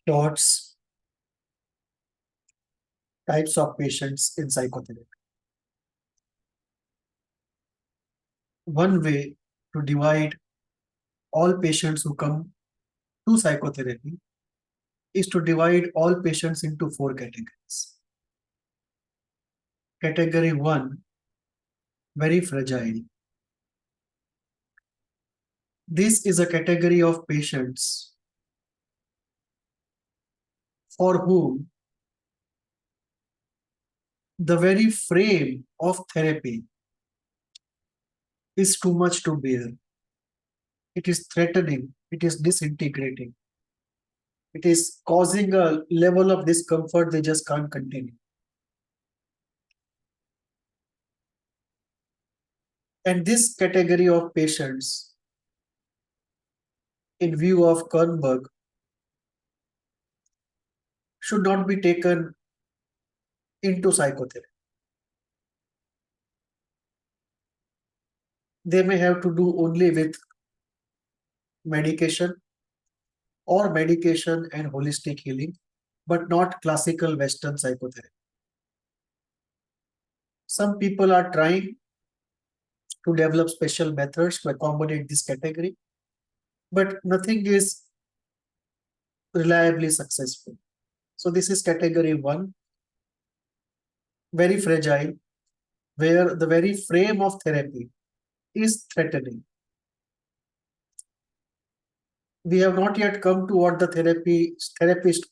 Thoughts, types of patients in psychotherapy. One way to divide all patients who come to psychotherapy is to divide all patients into four categories. Category 1, very fragile. This is a category of patients for whom the very frame of therapy is too much to bear. It is threatening, it is disintegrating, it is causing a level of discomfort they just can't continue. And this category of patients, in view of Kernberg, should not be taken into psychotherapy. They may have to do only with medication or medication and holistic healing, but not classical Western psychotherapy. Some people are trying to develop special methods to accommodate this category, but nothing is reliably successful. So this is category 1, very fragile, where the very frame of therapy is threatening. We have not yet come to what the therapist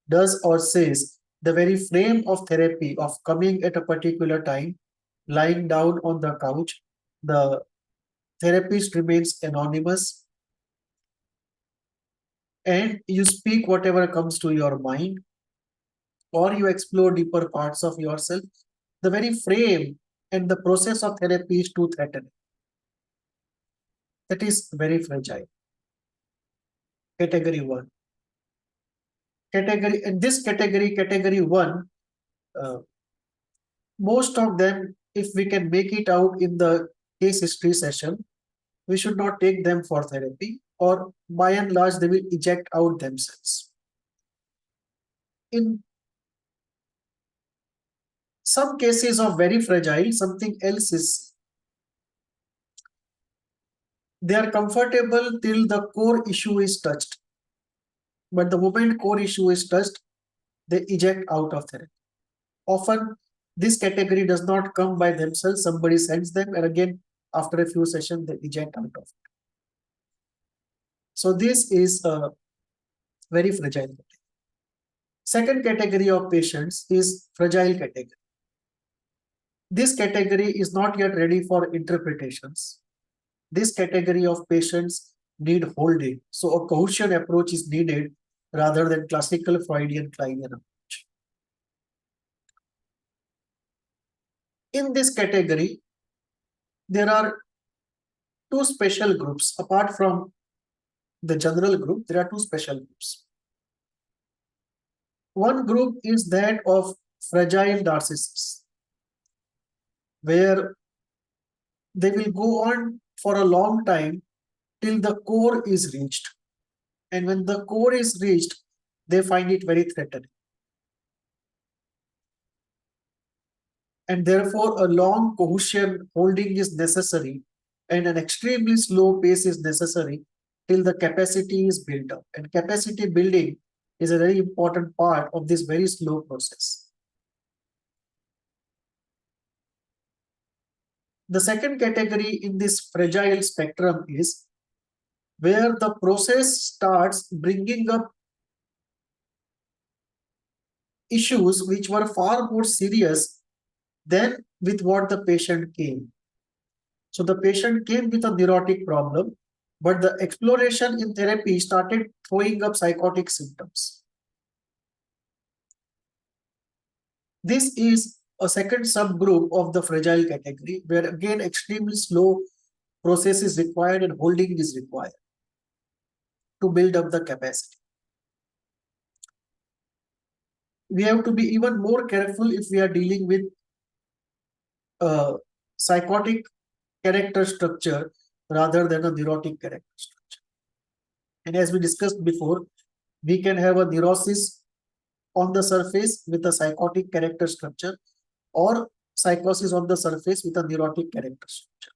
does or says. The very frame of therapy of coming at a particular time, lying down on the couch, the therapist remains anonymous, and you speak whatever comes to your mind, or you explore deeper parts of yourself. The very frame and the process of therapy is too threatening. That is very fragile. Category 1. In this category 1, most of them, if we can make it out in the case history session, we should not take them for therapy, or by and large, they will eject out themselves. In some cases of very fragile, something else is. They are comfortable till the core issue is touched. But the moment core issue is touched, they eject out of therapy. Often, this category does not come by themselves. Somebody sends them, and again, after a few sessions, they eject out of it. So this is a very fragile category. Second category of patients is fragile category. This category is not yet ready for interpretations. This category of patients need holding. So a cohesion approach is needed rather than classical Freudian Kleinian approach. In this category, there are two special groups. Apart from the general group, there are two special groups. One group is that of fragile narcissists, where they will go on for a long time till the core is reached. And when the core is reached, they find it very threatening. And therefore, a long cohesion holding is necessary, and an extremely slow pace is necessary till the capacity is built up. And capacity building is a very important part of this very slow process. The second category in this fragile spectrum is where the process starts bringing up issues which were far more serious than with what the patient came. So the patient came with a neurotic problem, but the exploration in therapy started throwing up psychotic symptoms. This is a second subgroup of the fragile category, where again extremely slow process is required and holding is required to build up the capacity. We have to be even more careful if we are dealing with psychotic character structure rather than a neurotic character structure. And as we discussed before, We can have a neurosis on the surface with a psychotic character structure, or psychosis on the surface with a neurotic character structure.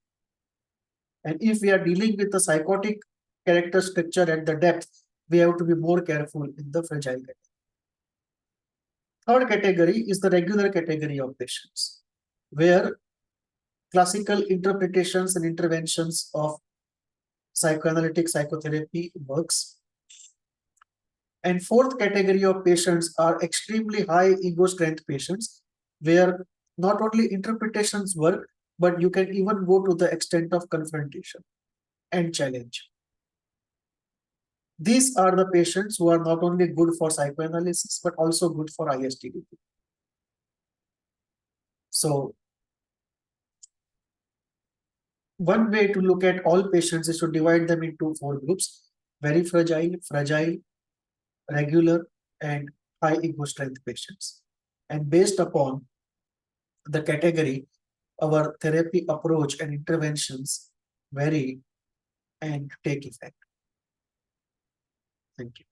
And if we are dealing with a psychotic character structure at the depth, we have to be more careful in the fragile category. Third category is the regular category of patients, where classical interpretations and interventions of psychoanalytic psychotherapy works. And fourth category of patients are extremely high ego strength patients, where not only interpretations work, but you can even go to the extent of confrontation and challenge. These are the patients who are not only good for psychoanalysis, but also good for ISTDP. So one way to look at all patients is to divide them into 4 groups: very fragile, fragile, regular, and high ego strength patients. And based upon the category, our therapy approach and interventions vary and take effect. Thank you.